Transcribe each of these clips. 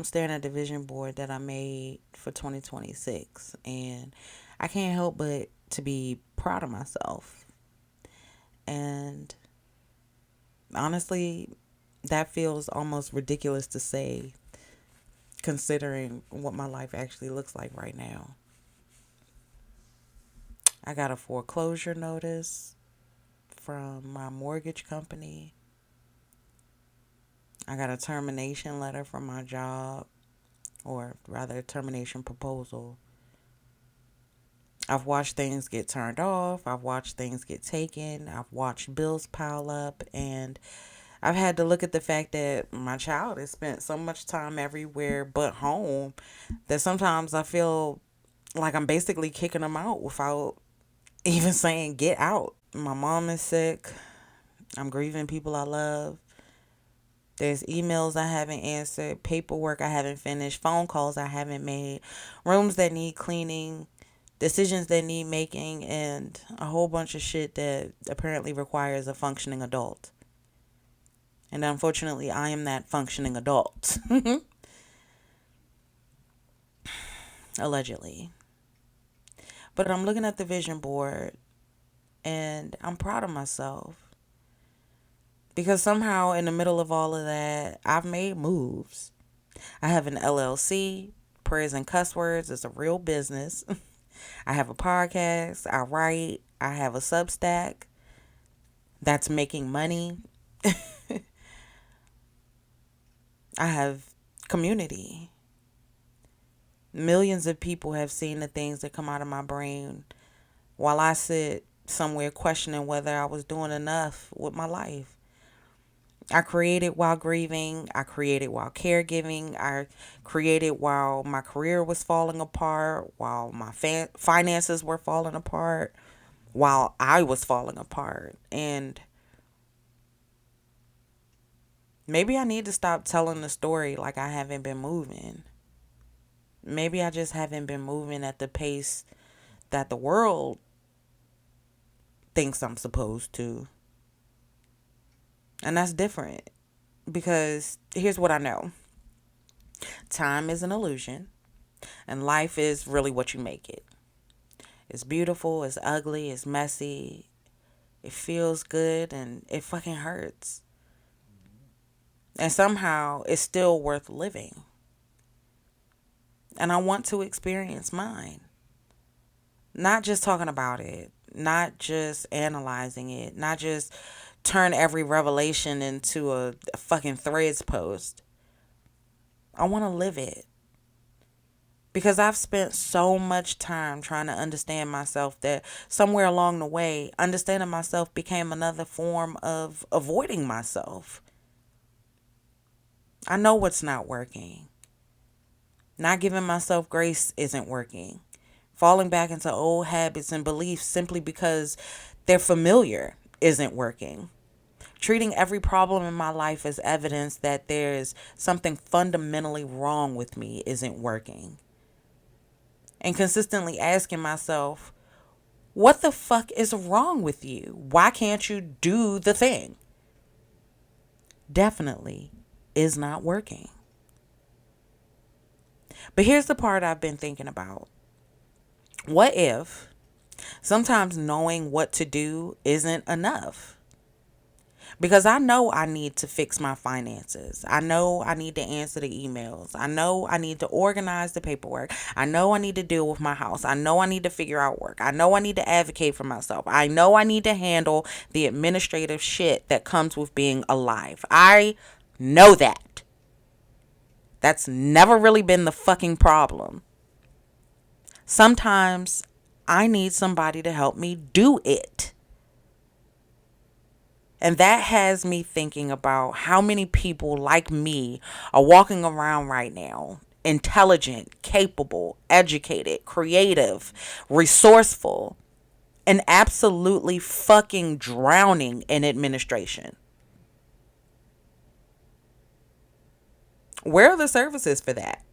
I'm staring at the vision board that I made for 2026, and I can't help but to be proud of myself. And honestly, that feels almost ridiculous to say, considering what my life actually looks like right now. I got a foreclosure notice from my mortgage company. I got a termination letter from my job, or rather, a termination proposal. I've watched things get turned off. I've watched things get taken. I've watched bills pile up. And I've had to look at the fact that my child has spent so much time everywhere but home that sometimes I feel like I'm basically kicking them out without even saying, get out. My mom is sick. I'm grieving people I love. There's emails I haven't answered, paperwork I haven't finished, phone calls I haven't made, rooms that need cleaning, decisions that need making, and a whole bunch of shit that apparently requires a functioning adult. And unfortunately, I am that functioning adult. Allegedly. But I'm looking at the vision board and I'm proud of myself. Because somehow, in the middle of all of that, I've made moves. I have an LLC. Prayers and cuss words is a real business. I have a podcast. I write. I have a Substack that's making money. I have community. Millions of people have seen the things that come out of my brain while I sit somewhere questioning whether I was doing enough with my life. I created while grieving. I created while caregiving. I created while my career was falling apart, while my finances were falling apart, while I was falling apart. And maybe I need to stop telling the story like I haven't been moving. Maybe I just haven't been moving at the pace that the world thinks I'm supposed to. And that's different because here's what I know: time is an illusion, and life is really what you make it. It's beautiful, it's ugly, it's messy, it feels good, and it fucking hurts. And somehow it's still worth living. And I want to experience mine. Not just talking about it, not just analyzing it, not just turn every revelation into a fucking threads post. I want to live it. Because I've spent so much time trying to understand myself that somewhere along the way, understanding myself became another form of avoiding myself. I know what's not working. Not giving myself grace isn't working. Falling back into old habits and beliefs simply because they're familiar isn't working. Treating every problem in my life as evidence that there's something fundamentally wrong with me isn't working. And consistently asking myself, what the fuck is wrong with you? Why can't you do the thing? Definitely is not working. But here's the part I've been thinking about. What if sometimes knowing what to do isn't enough? Because I know I need to fix my finances. I know I need to answer the emails. I know I need to organize the paperwork. I know I need to deal with my house. I know I need to figure out work. I know I need to advocate for myself. I know I need to handle the administrative shit that comes with being alive. I know that. That's never really been the fucking problem. Sometimes I need somebody to help me do it. And that has me thinking about how many people like me are walking around right now. Intelligent, capable, educated, creative, resourceful, and absolutely fucking drowning in administration. Where are the services for that?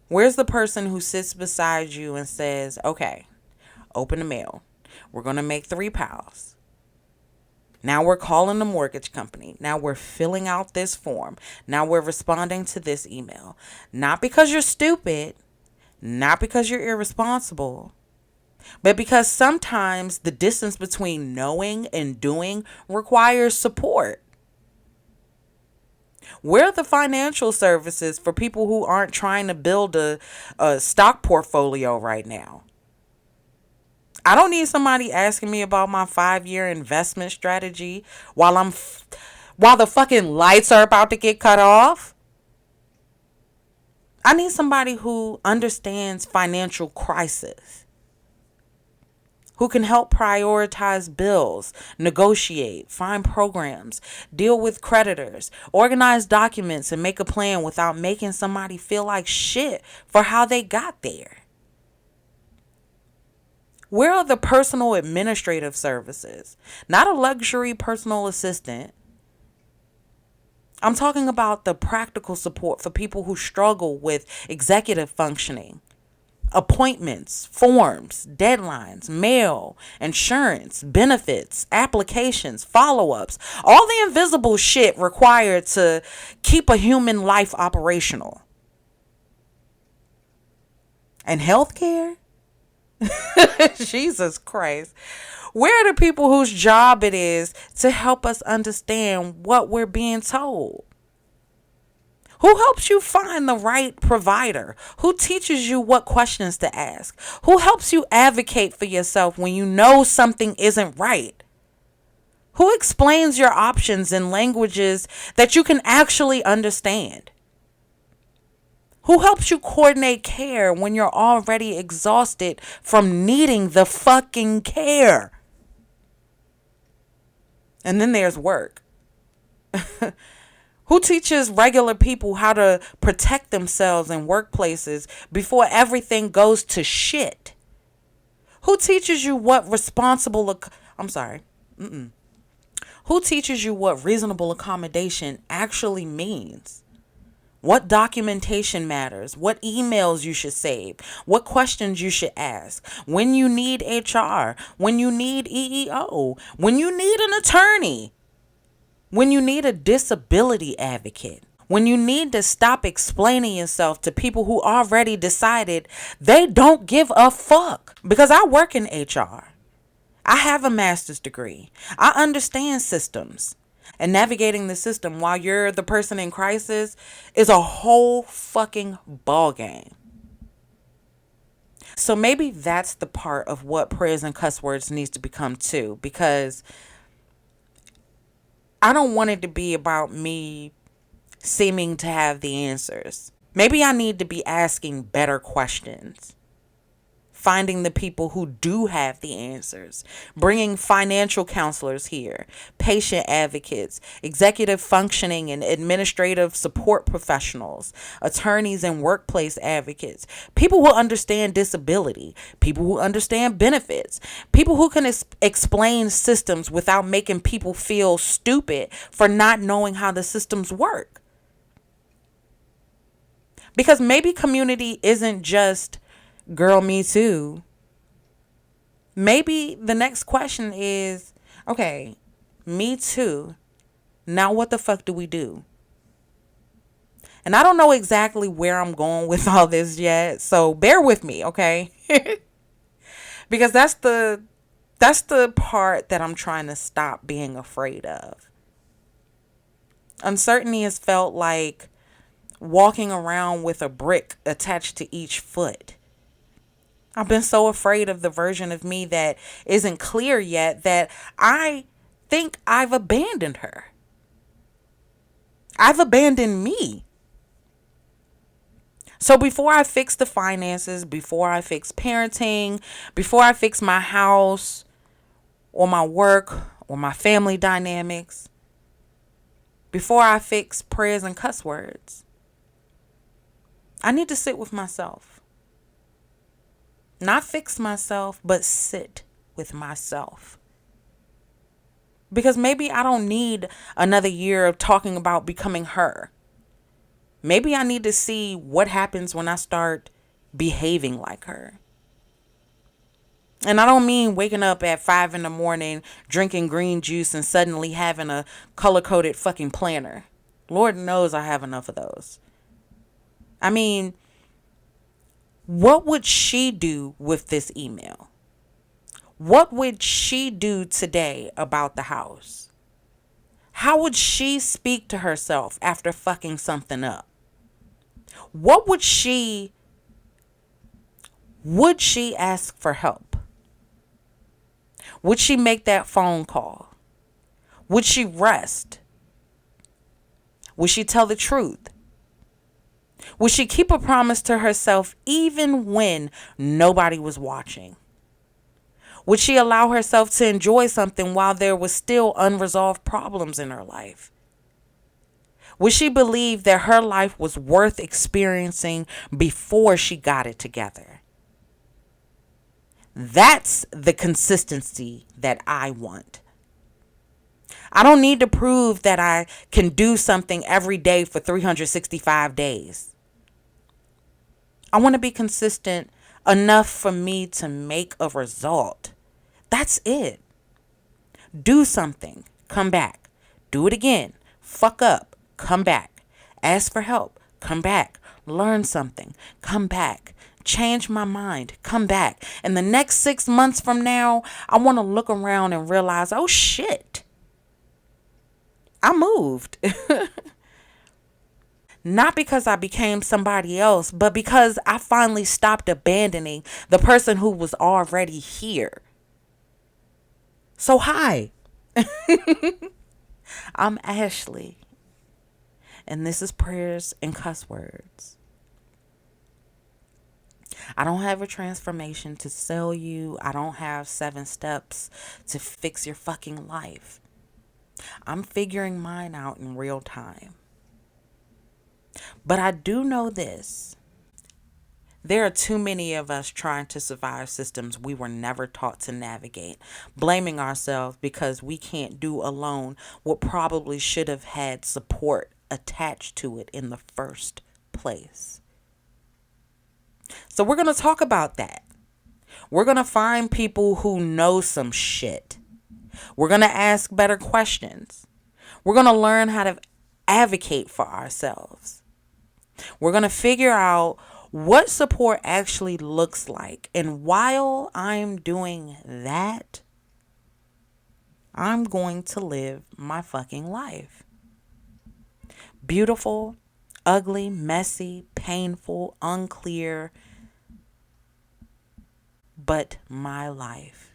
Where's the person who sits beside you and says, okay, open the mail. We're going to make 3 piles. Now we're calling the mortgage company. Now we're filling out this form. Now we're responding to this email. Not because you're stupid, not because you're irresponsible, but because sometimes the distance between knowing and doing requires support. We're the financial services for people who aren't trying to build a stock portfolio right now. I don't need somebody asking me about my 5-year investment strategy while the fucking lights are about to get cut off. I need somebody who understands financial crisis, who can help prioritize bills, negotiate, find programs, deal with creditors, organize documents, and make a plan without making somebody feel like shit for how they got there. Where are the personal administrative services? Not a luxury personal assistant. I'm talking about the practical support for people who struggle with executive functioning, appointments, forms, deadlines, mail, insurance, benefits, applications, follow-ups, all the invisible shit required to keep a human life operational. And healthcare? Jesus Christ. Where are the people whose job it is to help us understand what we're being told? Who helps you find the right provider? Who teaches you what questions to ask? Who helps you advocate for yourself when you know something isn't right? Who explains your options in languages that you can actually understand? Who helps you coordinate care when you're already exhausted from needing the fucking care? And then there's work. Who teaches regular people how to protect themselves in workplaces before everything goes to shit? Who teaches you what Who teaches you what reasonable accommodation actually means? What documentation matters? What emails you should save? What questions you should ask? When you need HR? When you need EEO? When you need an attorney? When you need a disability advocate? When you need to stop explaining yourself to people who already decided they don't give a fuck? Because I work in HR. I have a master's degree. I understand systems. And navigating the system while you're the person in crisis is a whole fucking ball game. So maybe that's the part of what prayers and cuss words needs to become too, because I don't want it to be about me seeming to have the answers. Maybe I need to be asking better questions. Finding the people who do have the answers, bringing financial counselors here, patient advocates, executive functioning and administrative support professionals, attorneys and workplace advocates, people who understand disability, people who understand benefits, people who can explain systems without making people feel stupid for not knowing how the systems work. Because maybe community isn't just girl, me too. Maybe the next question is, okay, me too. Now what the fuck do we do? And I don't know exactly where I'm going with all this yet, so bear with me, okay? Because that's the part that I'm trying to stop being afraid of. Uncertainty has felt like walking around with a brick attached to each foot. I've been so afraid of the version of me that isn't clear yet that I think I've abandoned her. I've abandoned me. So before I fix the finances, before I fix parenting, before I fix my house or my work or my family dynamics, before I fix prayers and cuss words, I need to sit with myself. Not fix myself, but sit with myself. Because maybe I don't need another year of talking about becoming her. Maybe I need to see what happens when I start behaving like her. And I don't mean waking up at 5 in the morning, drinking green juice, and suddenly having a color coded fucking planner. Lord knows I have enough of those. I mean, what would she do with this email? What would she do today about the house? How would she speak to herself after fucking something up? What would she ask for help? Would she make that phone call? Would she rest? Would she tell the truth? Would she keep a promise to herself even when nobody was watching? Would she allow herself to enjoy something while there was still unresolved problems in her life? Would she believe that her life was worth experiencing before she got it together? That's the consistency that I want. I don't need to prove that I can do something every day for 365 days. I want to be consistent enough for me to make a result. That's it. Do something, come back. Do it again. Fuck up, come back. Ask for help, come back. Learn something, come back. Change my mind, come back. And the next 6 months from now, I want to look around and realize, oh shit, I moved. Not because I became somebody else, but because I finally stopped abandoning the person who was already here. So, hi, I'm Ashley, and this is Prayers and Cuss Words. I don't have a transformation to sell you. I don't have 7 steps to fix your fucking life. I'm figuring mine out in real time. But I do know this. There are too many of us trying to survive systems we were never taught to navigate, blaming ourselves because we can't do alone what probably should have had support attached to it in the first place. So we're going to talk about that. We're going to find people who know some shit. We're going to ask better questions. We're going to learn how to advocate for ourselves. We're going to figure out what support actually looks like. And while I'm doing that, I'm going to live my fucking life. Beautiful, ugly, messy, painful, unclear, but my life.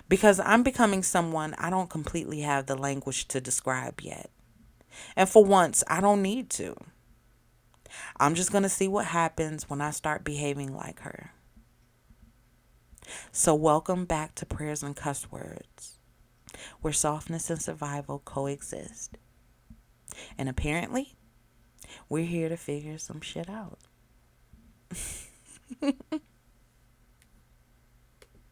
Because I'm becoming someone I don't completely have the language to describe yet. And for once, I don't need to. I'm just going to see what happens when I start behaving like her. So welcome back to Prayers and Cuss Words, where softness and survival coexist. And apparently, we're here to figure some shit out.